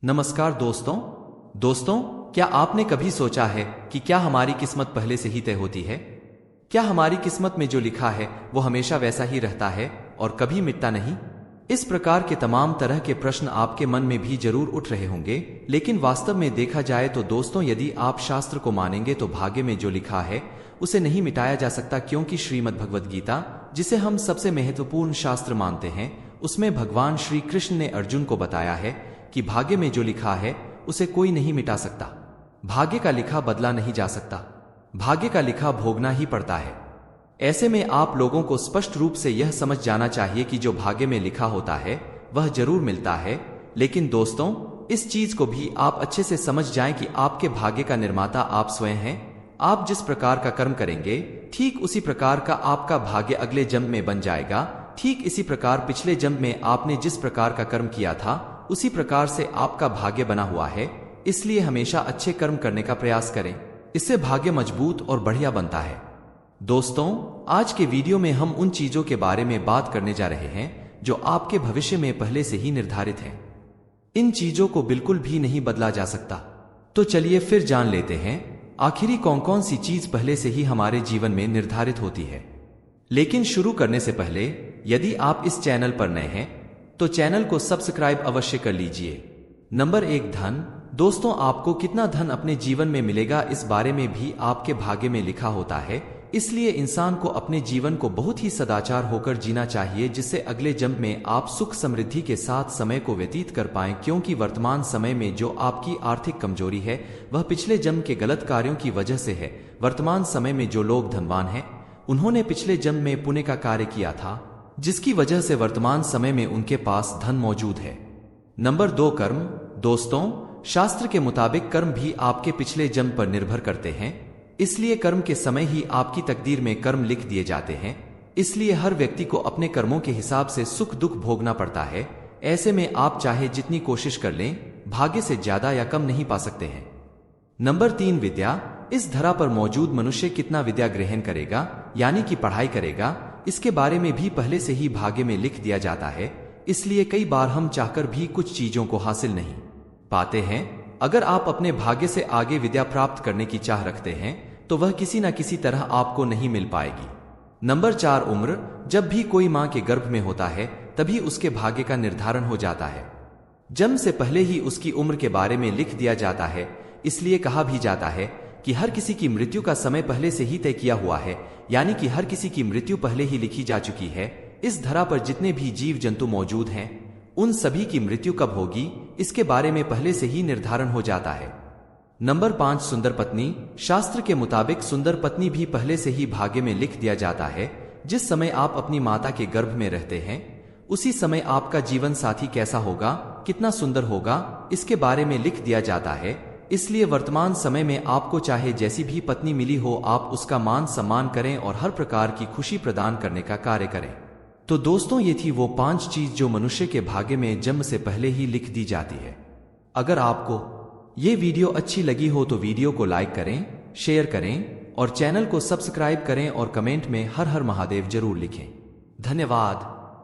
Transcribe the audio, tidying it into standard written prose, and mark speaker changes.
Speaker 1: नमस्कार दोस्तों, क्या आपने कभी सोचा है कि क्या हमारी किस्मत पहले से ही तय होती है? क्या हमारी किस्मत में जो लिखा है वो हमेशा वैसा ही रहता है और कभी मिटता नहीं? इस प्रकार के तमाम तरह के प्रश्न आपके मन में भी जरूर उठ रहे होंगे, लेकिन वास्तव में देखा जाए तो दोस्तों, यदि आप शास्त्र को मानेंगे तो भाग्य में जो लिखा है उसे नहीं मिटाया जा सकता, क्योंकि श्रीमद् भगवद गीता, जिसे हम सबसे महत्वपूर्ण शास्त्र मानते हैं, उसमें भगवान श्री कृष्ण ने अर्जुन को बताया है कि भाग्य में जो लिखा है उसे कोई नहीं मिटा सकता। भाग्य का लिखा बदला नहीं जा सकता, भाग्य का लिखा भोगना ही पड़ता है। ऐसे में आप लोगों को स्पष्ट रूप से यह समझ जाना चाहिए कि जो भाग्य में लिखा होता है वह जरूर मिलता है, लेकिन दोस्तों, इस चीज को भी आप अच्छे से समझ जाएं कि आपके भाग्य का निर्माता आप स्वयं हैं। आप जिस प्रकार का कर्म करेंगे, ठीक उसी प्रकार का आपका भाग्य अगले जन्म में बन जाएगा। ठीक इसी प्रकार पिछले जन्म में आपने जिस प्रकार का कर्म किया था उसी प्रकार से आपका भाग्य बना हुआ है। इसलिए हमेशा अच्छे कर्म करने का प्रयास करें, इससे भाग्य मजबूत और बढ़िया बनता है। दोस्तों, आज के वीडियो में हम उन चीजों के बारे में बात करने जा रहे हैं जो आपके भविष्य में पहले से ही निर्धारित हैं। इन चीजों को बिल्कुल भी नहीं बदला जा सकता। तो चलिए फिर जान लेते हैं आखिरी कौन कौन सी चीज पहले से ही हमारे जीवन में निर्धारित होती है। लेकिन शुरू करने से पहले, यदि आप इस चैनल पर नए हैं तो चैनल को सब्सक्राइब अवश्य कर लीजिए। नंबर 1, धन। दोस्तों, आपको कितना धन अपने जीवन में मिलेगा इस बारे में भी आपके भाग्य में लिखा होता है। इसलिए इंसान को अपने जीवन को बहुत ही सदाचार होकर जीना चाहिए, जिससे अगले जन्म में आप सुख समृद्धि के साथ समय को व्यतीत कर पाएं, क्योंकि वर्तमान समय में जो आपकी आर्थिक कमजोरी है वह पिछले जन्म के गलत कार्यों की वजह से है। वर्तमान समय में जो लोग धनवान हैं उन्होंने पिछले जन्म में पुण्य का कार्य किया था, जिसकी वजह से वर्तमान समय में उनके पास धन मौजूद है। नंबर 2, कर्म। दोस्तों, शास्त्र के मुताबिक कर्म भी आपके पिछले जन्म पर निर्भर करते हैं, इसलिए कर्म के समय ही आपकी तकदीर में कर्म लिख दिए जाते हैं। इसलिए हर व्यक्ति को अपने कर्मों के हिसाब से सुख दुख भोगना पड़ता है। ऐसे में आप चाहे जितनी कोशिश कर लें, भाग्य से ज्यादा या कम नहीं पा सकते हैं। नंबर 3, विद्या। इस धरा पर मौजूद मनुष्य कितना विद्या ग्रहण करेगा, यानी कि पढ़ाई करेगा, इसके बारे में भी पहले से ही भाग्य में लिख दिया जाता है। इसलिए कई बार हम चाहकर भी कुछ चीजों को हासिल नहीं पाते हैं। अगर आप अपने भाग्य से आगे विद्या प्राप्त करने की चाह रखते हैं तो वह किसी न किसी तरह आपको नहीं मिल पाएगी। नंबर 4, उम्र। जब भी कोई मां के गर्भ में होता है तभी उसके भाग्य का निर्धारण हो जाता है। जन्म से पहले ही उसकी उम्र के बारे में लिख दिया जाता है। इसलिए कहा भी जाता है कि हर किसी की मृत्यु का समय पहले से ही तय किया हुआ है, यानी कि हर किसी की मृत्यु पहले ही लिखी जा चुकी है। इस धरा पर जितने भी जीव जंतु मौजूद हैं उन सभी की मृत्यु कब होगी इसके बारे में पहले से ही निर्धारण हो जाता है। नंबर 5, सुंदर पत्नी। शास्त्र के मुताबिक सुंदर पत्नी भी पहले से ही भाग्य में लिख दिया जाता है। जिस समय आप अपनी माता के गर्भ में रहते हैं उसी समय आपका जीवन साथी कैसा होगा, कितना सुंदर होगा, इसके बारे में लिख दिया जाता है। इसलिए वर्तमान समय में आपको चाहे जैसी भी पत्नी मिली हो, आप उसका मान सम्मान करें और हर प्रकार की खुशी प्रदान करने का कार्य करें। तो दोस्तों, ये थी वो 5 चीज जो मनुष्य के भाग्य में जन्म से पहले ही लिख दी जाती है। अगर आपको ये वीडियो अच्छी लगी हो तो वीडियो को लाइक करें, शेयर करें और चैनल को सब्सक्राइब करें और कमेंट में हर हर महादेव जरूर लिखें। धन्यवाद।